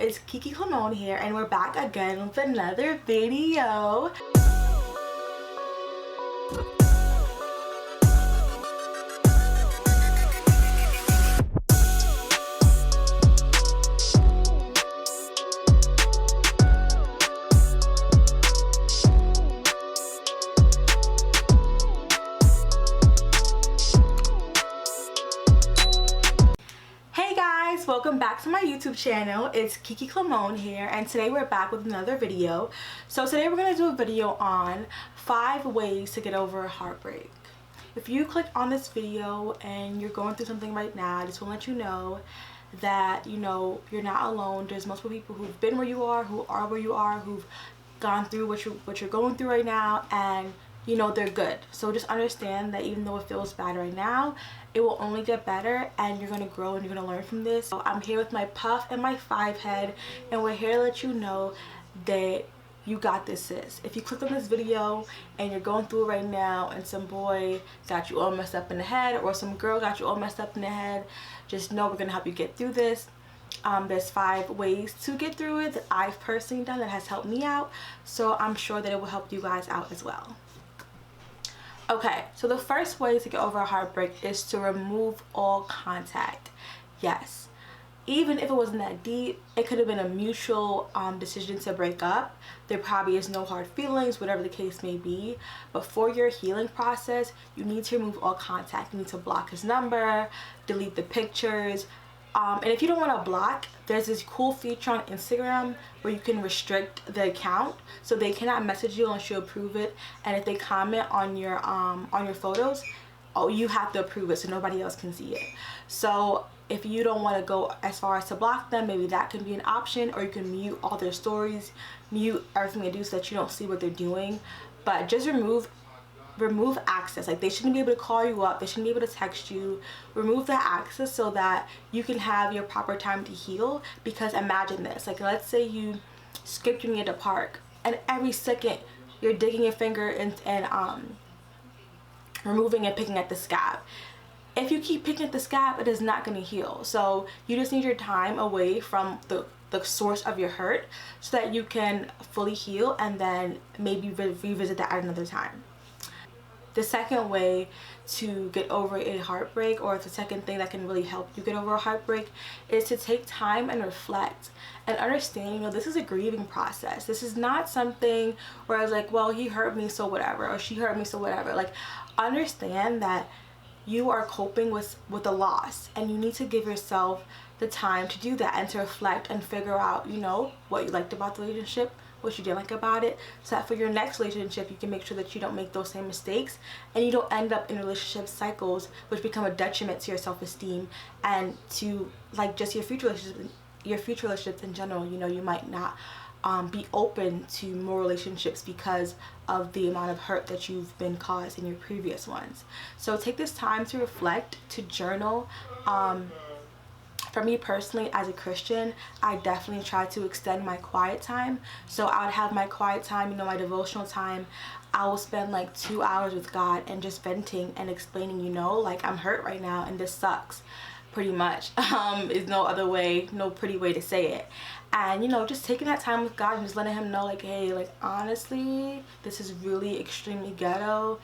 it's KeKe Clemon here, and we're back again with another video. Welcome back to my YouTube channel. It's KeKe Clemon here, and today we're back with another video. So today we're going to do a video on 5 ways to get over a heartbreak. If you click on this video and you're going through something right now, I just want to let you know that you're not alone. There's multiple people who've been where you are where you are, who've gone through what you're going through right now, and they're good. So just understand that even though it feels bad right now, it will only get better, and you're gonna grow and you're gonna learn from this. So I'm here with my puff and my 5 head, and we're here to let you know that you got this, sis. If you click on this video and you're going through it right now and some boy got you all messed up in the head or some girl got you all messed up in the head, just know we're gonna help you get through this. There's 5 ways to get through it that I've personally done that has helped me out, so I'm sure that it will help you guys out as well. Okay, so the first way to get over a heartbreak is to remove all contact. Yes, even if it wasn't that deep, it could have been a mutual decision to break up. There probably is no hard feelings, whatever the case may be. But for your healing process, you need to remove all contact. You need to block his number, delete the pictures. And if you don't want to block, there's this cool feature on Instagram where you can restrict the account, so they cannot message you unless you approve it. And if they comment on your photos, you have to approve it so nobody else can see it. So if you don't want to go as far as to block them, maybe that can be an option, or you can mute all their stories, mute everything they do so that you don't see what they're doing. But just remove access. Like, they shouldn't be able to call you up, they shouldn't be able to text you. Remove that access so that you can have your proper time to heal. Because imagine this, like, let's say you skipped your knee at the park and every second you're digging your finger and removing and picking at the scab. If you keep picking at the scab, it is not going to heal. So you just need your time away from the source of your hurt so that you can fully heal, and then maybe revisit that at another time. The second way to get over a heartbreak, or the second thing that can really help you get over a heartbreak, is to take time and reflect and understand, this is a grieving process. This is not something where I was like, well, he hurt me so whatever, or she hurt me so whatever. Like, understand that you are coping with a loss, and you need to give yourself the time to do that and to reflect and figure out what you liked about the relationship, what you didn't like about it, so that for your next relationship you can make sure that you don't make those same mistakes, and you don't end up in relationship cycles which become a detriment to your self-esteem and to just your future relationships in general. You might not be open to more relationships because of the amount of hurt that you've been caused in your previous ones. So take this time to reflect, to journal. For me personally, as a Christian, I definitely try to extend my quiet time. So I would have my quiet time, my devotional time. I will spend like 2 hours with God and just venting and explaining, like, I'm hurt right now and this sucks, pretty much. Is no other way, no pretty way to say it. And just taking that time with God and just letting him know, like, hey, like, honestly, this is really extremely ghetto,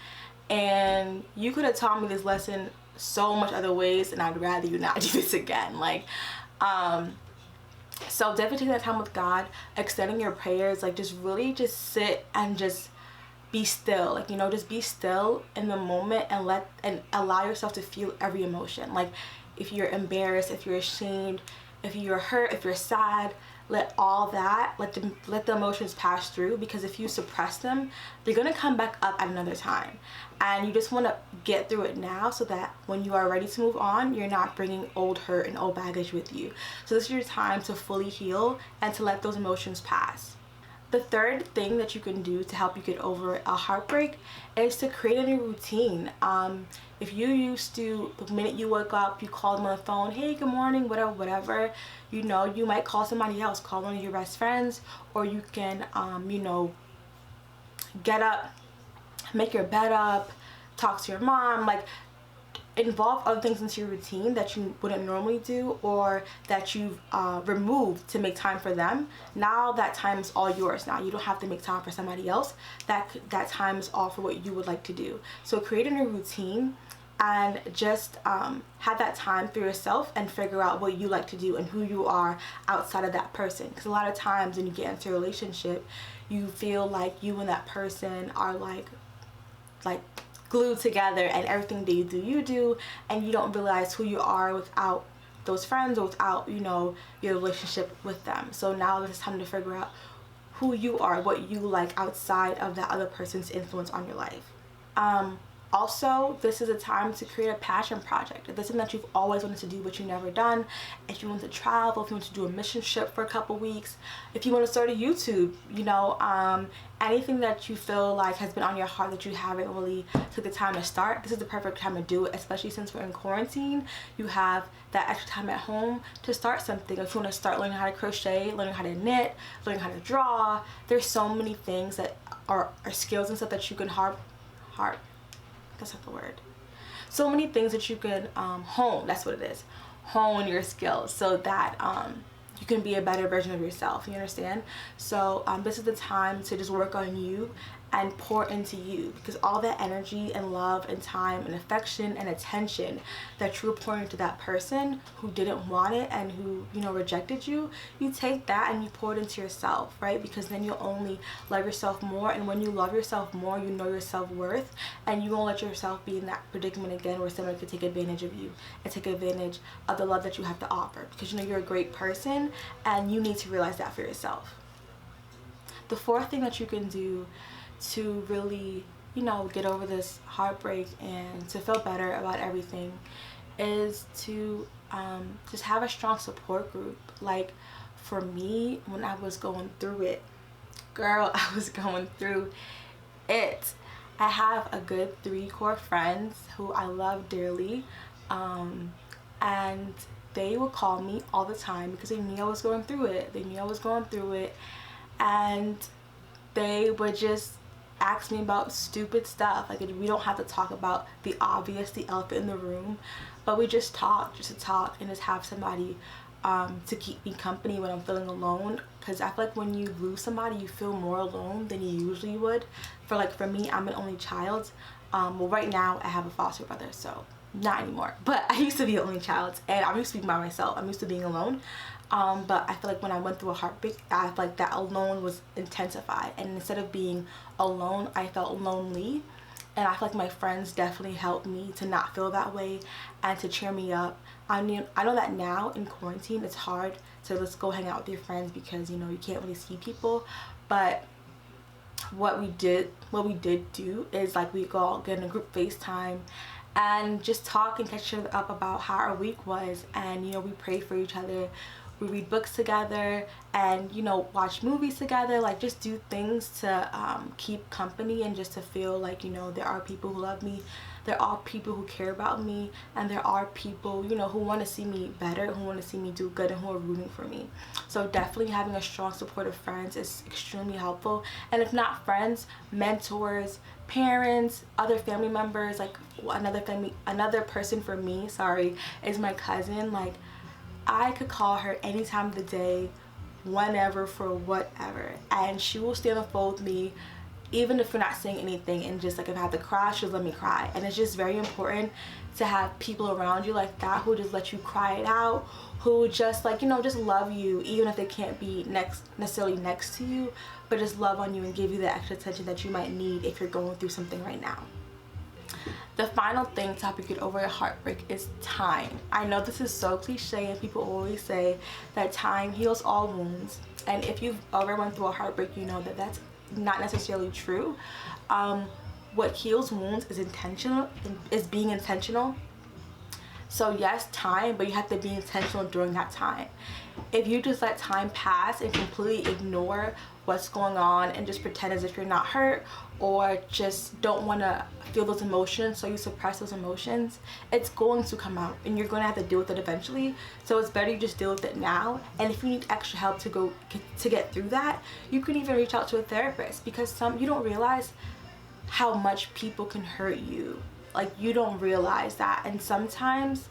and you could have taught me this lesson so much other ways, and I'd rather you not do this again. Like, so definitely taking that time with God, extending your prayers, like, just really just sit and just be still. Like, just be still in the moment and allow yourself to feel every emotion. Like, if you're embarrassed, if you're ashamed, if you're hurt, if you're sad, let all that, let the emotions pass through, because if you suppress them, they're going to come back up at another time. And you just want to get through it now so that when you are ready to move on, you're not bringing old hurt and old baggage with you. So this is your time to fully heal and to let those emotions pass. The third thing that you can do to help you get over a heartbreak is to create a new routine. If you used to, the minute you woke up, you called them on the phone, hey, good morning, whatever, you might call somebody else, call one of your best friends, or you can, get up, make your bed up, talk to your mom. Like, involve other things into your routine that you wouldn't normally do, or that you've removed to make time for them. Now that time is all yours. Now you don't have to make time for somebody else. That time is all for what you would like to do. So create a new routine and just have that time for yourself and figure out what you like to do and who you are outside of that person. Because a lot of times when you get into a relationship, you feel like you and that person are like glued together, and everything that you do, and you don't realize who you are without those friends or without, you know, your relationship with them. So now it's time to figure out who you are, what you like outside of that other person's influence on your life. Also, this is a time to create a passion project. If there's something that you've always wanted to do but you've never done, if you want to travel, if you want to do a mission trip for a couple weeks, if you want to start a YouTube, you know, anything that you feel like has been on your heart that you haven't really took the time to start, this is the perfect time to do it, especially since we're in quarantine. You have that extra time at home to start something. If you want to start learning how to crochet, learning how to knit, learning how to draw, there's so many things that are skills and stuff that you can that's not the word. So many things that you can hone, that's what it is. Hone your skills so that you can be a better version of yourself, you understand? So this is the time to just work on you and pour into you, because all that energy and love and time and affection and attention that you were pouring into that person who didn't want it and who, you know, rejected you, you take that and you pour it into yourself, right? Because then you'll only love yourself more, and when you love yourself more, you know your self-worth, and you won't let yourself be in that predicament again where someone could take advantage of you and take advantage of the love that you have to offer, because you know you're a great person and you need to realize that for yourself. The fourth thing that you can do to really, you know, get over this heartbreak and to feel better about everything is to just have a strong support group. Like for me, when I was going through it, girl, I was going through it. I have a good 3 core friends who I love dearly, and they would call me all the time because they knew I was going through it. And they would just ask me about stupid stuff. Like, we don't have to talk about the obvious, the elephant in the room, but we just talk, just to talk and just have somebody to keep me company when I'm feeling alone. Because I feel like when you lose somebody, you feel more alone than you usually would. For me, I'm an only child. Well, right now I have a foster brother, so not anymore, but I used to be an only child, and I'm used to being by myself. I'm used to being alone. But I feel like when I went through a heartbreak, I feel like that alone was intensified, and instead of being alone, I felt lonely. And I feel like my friends definitely helped me to not feel that way and to cheer me up. I know that now in quarantine it's hard to just go hang out with your friends because, you know, you can't really see people, but what we did do is, like, we go all get in a group FaceTime and just talk and catch each other up about how our week was, and, you know, we pray for each other. We read books together and, you know, watch movies together, like just do things to keep company and just to feel like, you know, there are people who love me, there are people who care about me, and there are people, you know, who want to see me better, who want to see me do good, and who are rooting for me. So definitely having a strong supportive friends is extremely helpful. And if not friends, mentors, parents, other family members, like another person for me, sorry, is my cousin. Like, I could call her any time of the day, whenever, for whatever, and she will stay on the phone with me even if we're not saying anything, and just like if I have to cry, she'll let me cry. And it's just very important to have people around you like that who just let you cry it out, who just, like, you know, just love you even if they can't be necessarily next to you, but just love on you and give you the extra attention that you might need if you're going through something right now. The final thing to help you get over a heartbreak is time. I know this is so cliche, and people always say that time heals all wounds, and if you've ever went through a heartbreak, you know that that's not necessarily true. What heals wounds is being intentional. So yes, time, but you have to be intentional during that time. If you just let time pass and completely ignore what's going on and just pretend as if you're not hurt, or just don't want to feel those emotions, so you suppress those emotions, it's going to come out and you're going to have to deal with it eventually. So it's better you just deal with it now. And if you need extra help to get through that, you can even reach out to a therapist, because you don't realize how much people can hurt you like you don't realize that, and sometimes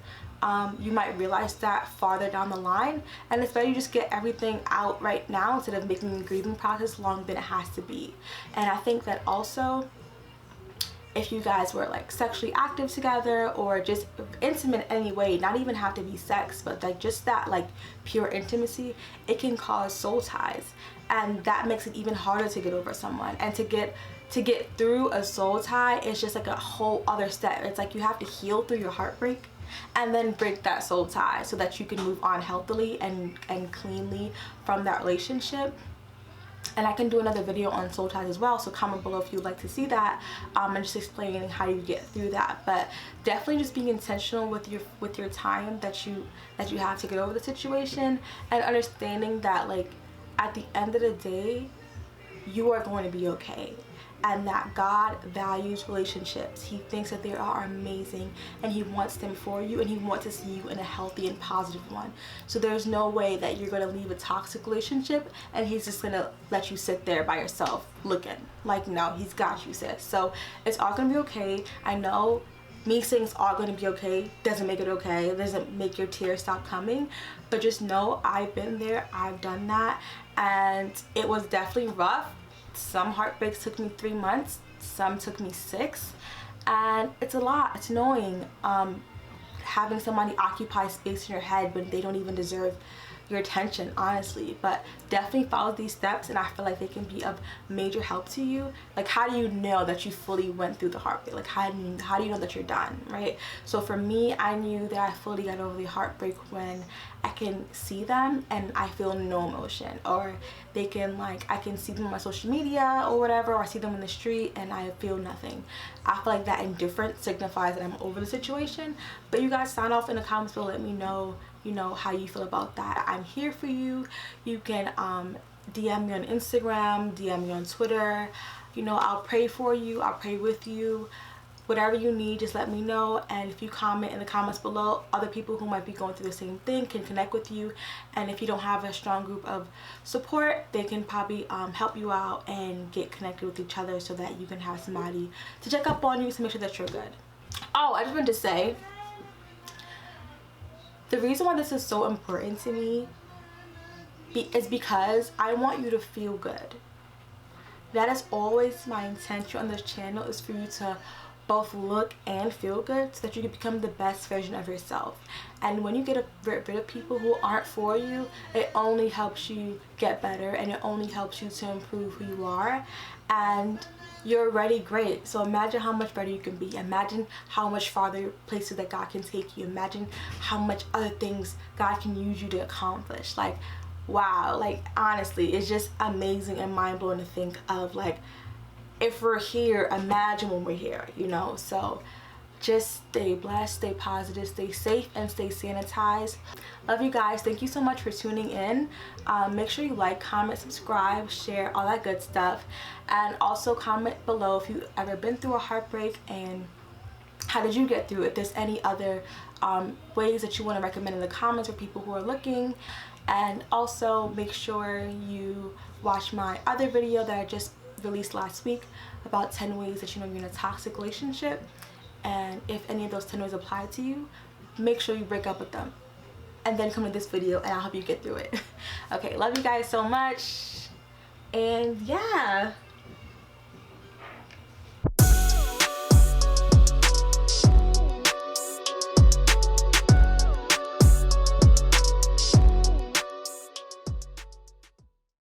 you might realize that farther down the line, and it's better you just get everything out right now instead of making the grieving process longer than it has to be. And I think that also, if you guys were like sexually active together or just intimate in any way, not even have to be sex, but like just that like pure intimacy, it can cause soul ties, and that makes it even harder to get over someone. And to get through a soul tie, it's just like a whole other step. It's like you have to heal through your heartbreak and then break that soul tie so that you can move on healthily and cleanly from that relationship. And I can do another video on soul ties as well, so comment below if you'd like to see that, and just explaining how you get through that. But definitely just being intentional with your time that you have to get over the situation, and understanding that like at the end of the day you are going to be okay, and that God values relationships. He thinks that they are amazing, and he wants them for you, and he wants to see you in a healthy and positive one. So there's no way that you're going to leave a toxic relationship and he's just going to let you sit there by yourself looking. Like, no, he's got you, sis. So it's all going to be okay. I know me saying it's all going to be okay doesn't make it okay. It doesn't make your tears stop coming. But just know I've been there. I've done that. And it was definitely rough. Some heartbreaks took me 3 months, some took me 6, and it's a lot. It's annoying having somebody occupy space in your head when they don't even deserve your attention, honestly. But definitely follow these steps, and I feel like they can be of major help to you. Like, how do you know that you fully went through the heartbreak? Like, how do you know that you're done, right? So for me, I knew that I fully got over the heartbreak when I can see them and I feel no emotion, or they can, like, I can see them on my social media or whatever, or I see them in the street and I feel nothing. I feel like that indifference signifies that I'm over the situation. But you guys sign off in the comments below, let me know, you know, how you feel about that. I'm here for you. You can DM me on Instagram, DM me on Twitter. You know, I'll pray for you, I'll pray with you. Whatever you need, just let me know. And if you comment in the comments below, other people who might be going through the same thing can connect with you. And if you don't have a strong group of support, they can probably help you out and get connected with each other so that you can have somebody to check up on you to make sure that you're good. Oh, I just wanted to say, the reason why this is so important to me is because I want you to feel good. That is always my intention on this channel, is for you to both look and feel good so that you can become the best version of yourself. And when you get rid of people who aren't for you, it only helps you get better, and it only helps you to improve who you are. And you're already great, so imagine how much better you can be. Imagine how much farther places that God can take you. Imagine how much other things God can use you to accomplish. Like, wow, like honestly, it's just amazing and mind-blowing to think of, like, if we're here, imagine when we're here, you know. So just stay blessed, stay positive, stay safe, and stay sanitized. Love you guys. Thank you so much for tuning in. Make sure you like, comment, subscribe, share, all that good stuff. And also comment below if you've ever been through a heartbreak and how did you get through it. If there's any other ways that you want to recommend in the comments for people who are looking. And also make sure you watch my other video that I just released last week about 10 ways that you know you're in a toxic relationship. And if any of those 10 ways apply to you, make sure you break up with them and then come to this video and I'll help you get through it. Okay, love you guys so much, and yeah.